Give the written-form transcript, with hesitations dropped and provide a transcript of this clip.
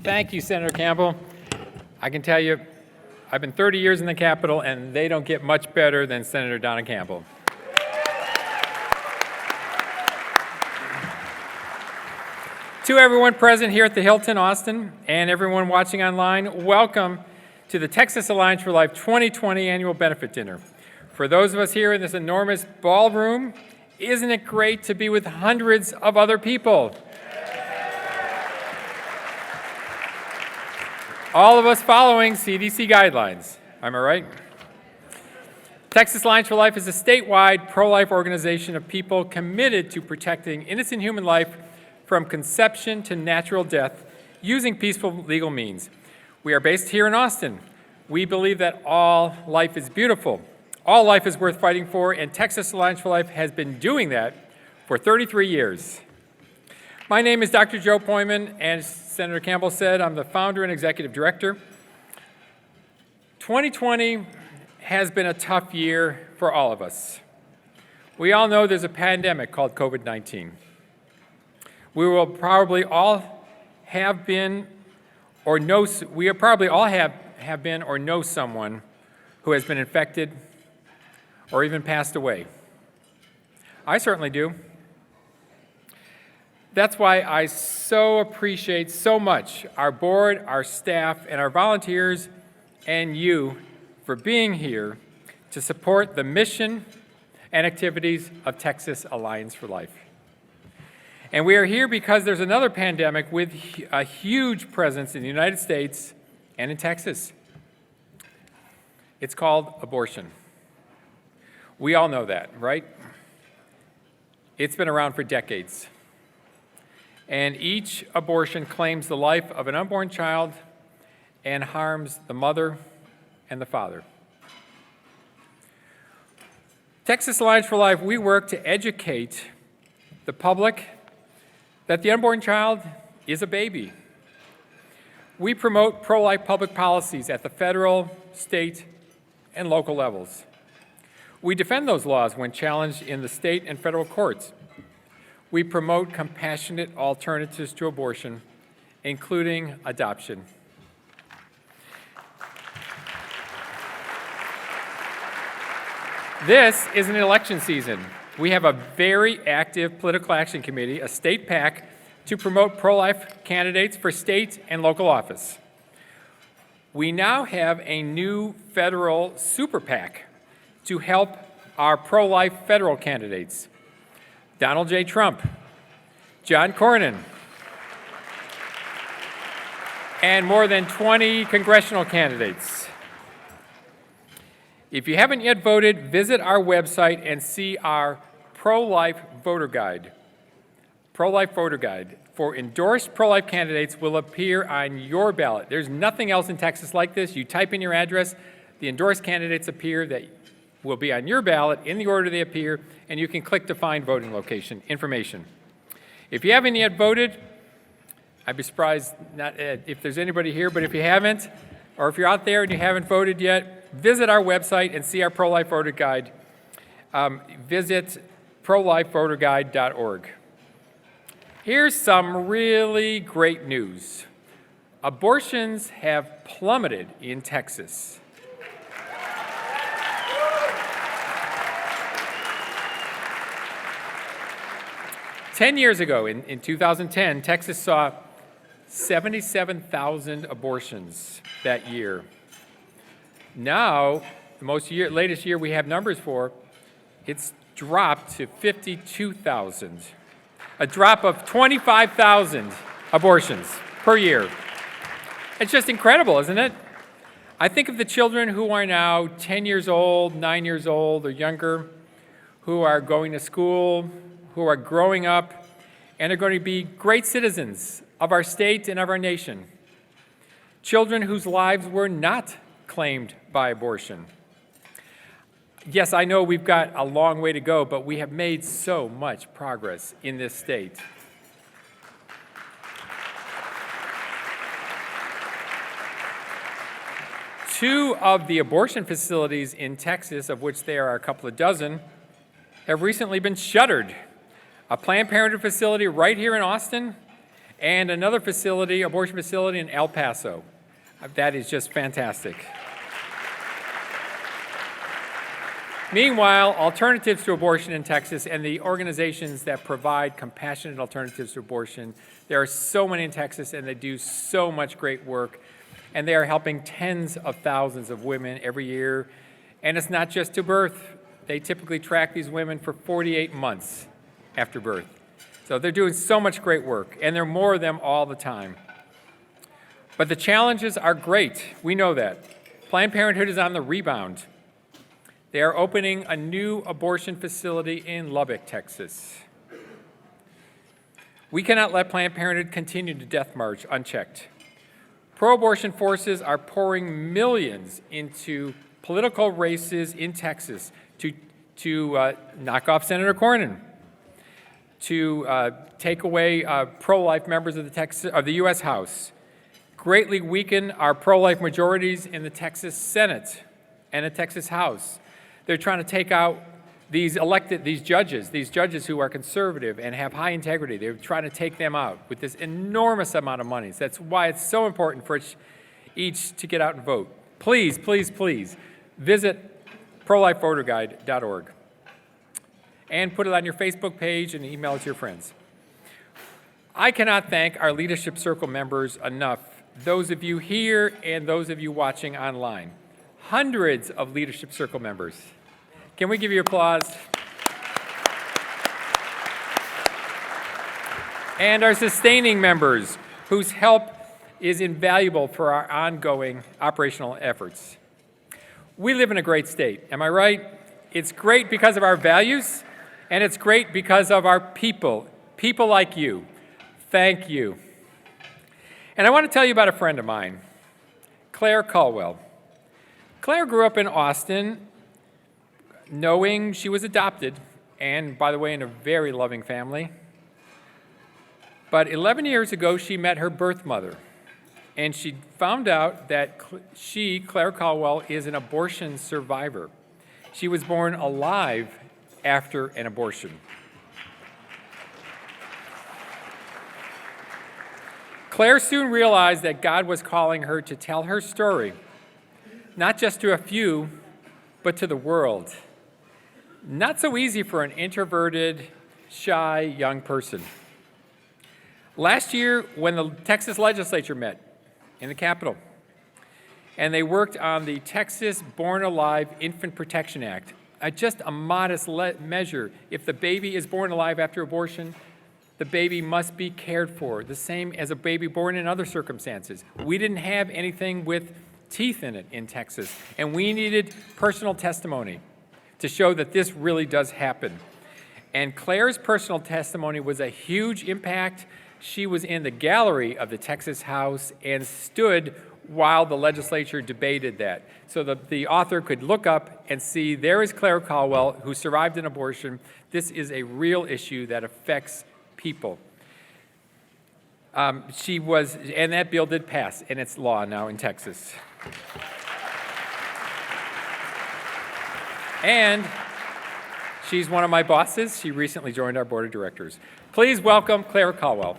Thank you, Senator Campbell. I can tell you, I've been 30 years in the Capitol, and they don't get much better than Senator Donna Campbell. To everyone present here at the Hilton, Austin, and everyone watching online, welcome to the Texas Alliance for Life 2020 Annual Benefit Dinner. For those of us here in this enormous ballroom, isn't it great to be with hundreds of other people? All of us following CDC guidelines. Am I right? Texas Alliance for Life is a statewide pro-life organization of people committed to protecting innocent human life from conception to natural death using peaceful legal means. We are based here in Austin. We believe that all life is beautiful. All life is worth fighting for, and Texas Alliance for Life has been doing that for 33 years. My name is Dr. Joe Pojman, and as Senator Campbell said, I'm the founder and executive director. 2020 has been a tough year for all of us. We all know there's a pandemic called COVID-19. We will probably all have been or know, we probably all have been or know someone who has been infected or even passed away. I certainly do. That's why I so appreciate so much our board, our staff, and our volunteers, and you for being here to support the mission and activities of Texas Alliance for Life. And we are here because there's another pandemic with a huge presence in the United States and in Texas. It's called abortion. We all know that, right? It's been around for decades. And each abortion claims the life of an unborn child and harms the mother and the father. Texas Alliance for Life, we work to educate the public that the unborn child is a baby. We promote pro-life public policies at the federal, state, and local levels. We defend those laws when challenged in the state and federal courts. We promote compassionate alternatives to abortion, including adoption. This is an election season. We have a very active political action committee, a state PAC, to promote pro-life candidates for state and local office. We now have a new federal super PAC to help our pro-life federal candidates. Donald J. Trump, John Cornyn, and more than 20 congressional candidates. If you haven't yet voted, visit our website and see our pro-life voter guide. Pro-life voter guide for endorsed pro-life candidates will appear on your ballot. There's nothing else in Texas like this. You type in your address, the endorsed candidates appear that will be on your ballot in the order they appear, and you can click to find voting location information. If you haven't yet voted, I'd be surprised if there's anybody here, but if you haven't, or if you're out there and you haven't voted yet, visit our website and see our pro-life voter guide. Visit prolifevoterguide.org. Here's some really great news. Abortions have plummeted in Texas. Ten years ago, in 2010, Texas saw 77,000 abortions that year. Now, the latest year we have numbers for, it's dropped to 52,000, a drop of 25,000 abortions per year. It's just incredible, isn't it? I think of the children who are now 10 years old, 9 years old, or younger, who are going to school, who are growing up, and are going to be great citizens of our state and of our nation. Children whose lives were not claimed by abortion. Yes, I know we've got a long way to go, but we have made so much progress in this state. Two of the abortion facilities in Texas, of which there are a couple of dozen, have recently been shuttered. A Planned Parenthood facility right here in Austin and another facility, abortion facility in El Paso. That is just fantastic. Meanwhile, Alternatives to Abortion in Texas and the organizations that provide compassionate alternatives to abortion, there are so many in Texas, and they do so much great work, and they are helping tens of thousands of women every year. And it's not just to birth. They typically track these women for 48 months after birth. So they're doing so much great work, and there are more of them all the time. But the challenges are great. We know that. Planned Parenthood is on the rebound. They are opening a new abortion facility in Lubbock, Texas. We cannot let Planned Parenthood continue to death march unchecked. Pro-abortion forces are pouring millions into political races in Texas to knock off Senator Cornyn, to take away pro-life members of the U.S. House, greatly weaken our pro-life majorities in the Texas Senate and the Texas House. They're trying to take out these judges who are conservative and have high integrity. They're trying to take them out with this enormous amount of money. So that's why it's so important for each to get out and vote. Please, please, please visit prolifevoterguide.org and put it on your Facebook page and email it to your friends. I cannot thank our Leadership Circle members enough, those of you here and those of you watching online. Hundreds of Leadership Circle members. Can we give you applause? And our sustaining members, whose help is invaluable for our ongoing operational efforts. We live in a great state, am I right? It's great because of our values, and it's great because of our people like you. Thank you. And I want to tell you about a friend of mine, Claire Caldwell. Claire grew up in Austin, knowing she was adopted, and by the way, in a very loving family. But 11 years ago, she met her birth mother, and she found out that Claire Caldwell, is an abortion survivor. She was born alive after an abortion. Claire soon realized that God was calling her to tell her story, not just to a few, but to the world. Not so easy for an introverted, shy young person. Last year, when the Texas legislature met in the Capitol, and they worked on the Texas Born Alive Infant Protection Act, just a modest measure. If the baby is born alive after abortion, the baby must be cared for, the same as a baby born in other circumstances. We didn't have anything with teeth in it in Texas, and we needed personal testimony to show that this really does happen. And Claire's personal testimony was a huge impact. She was in the gallery of the Texas House and stood while the legislature debated that. So the author could look up and see, there is Claire Caldwell, who survived an abortion. This is a real issue that affects people. And that bill did pass, and it's law now in Texas. And she's one of my bosses. She recently joined our board of directors. Please welcome Claire Caldwell.